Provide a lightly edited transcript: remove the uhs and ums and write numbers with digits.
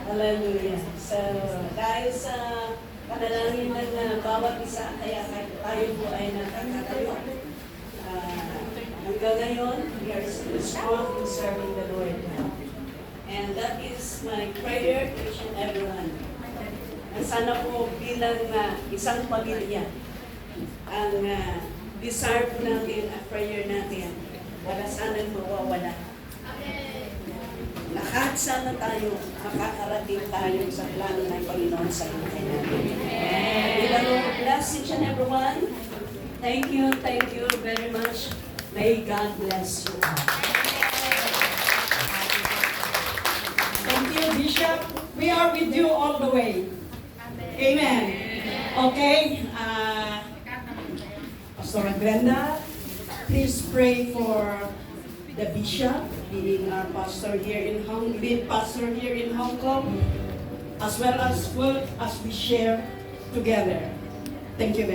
Hallelujah. So, dahil sa panalangin ng bawat isa, kaya tayo po ay nakakatayo. Hanggang ngayon, we are still strong in serving the Lord. And that is my prayer to each and everyone. And sana po bilang isang pamilya, ang desire po natin at prayer natin, wala sanang mawawala. Lahat sana tayo, makakarating tayo sa plano ng Panginoon sa buhay natin. May the Lord bless each and everyone. Thank you very much. May God bless you all. Thank you, Bishop. We are with you all the way. Amen. Okay. Pastor Glenda, please pray for the Bishop, being our pastor here in lead pastor here in Hong Kong, as well as we share together. Thank you very much.